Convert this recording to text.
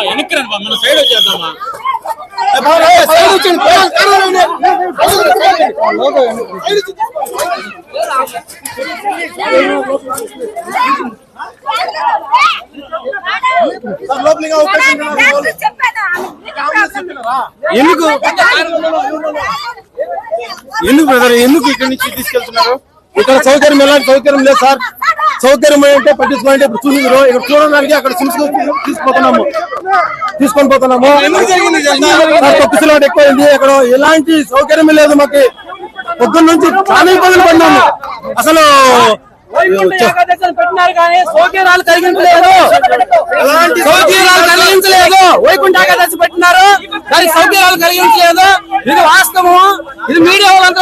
వెనక్కి రండి మన సైడ్ వచ్చేద్దామా ఎందుకు ఎందుకు బ్రదర్ ఎందుకు ఇక్కడి నుంచి తీసుకెళ్తున్నారు? ఇక్కడ సౌకర్యం ఎలాంటి సౌకర్యం లేదు సార్. సౌకర్యం అంటే పట్టించుకోవాలంటే ఇప్పుడు చూసిరు ఇక్కడ చూడడానికి అక్కడ తీసుకొని పోతున్నాము. తొక్కిసలాట ఎక్కువైంది. అక్కడ ఎలాంటి సౌకర్యం లేదు. మాకు పొద్దున్న నుంచి చాలా ఇబ్బందులు పడినాము. అసలు పెట్టినారు కానీ సౌకర్యాలు కలిగించలేదు. వైకుంఠ ఏకాదశి పెట్టినారు కానీ సౌకర్యాలు కలిగించలేదు. ఇది వాస్తవం. ఇది మీడియా వాళ్ళంతా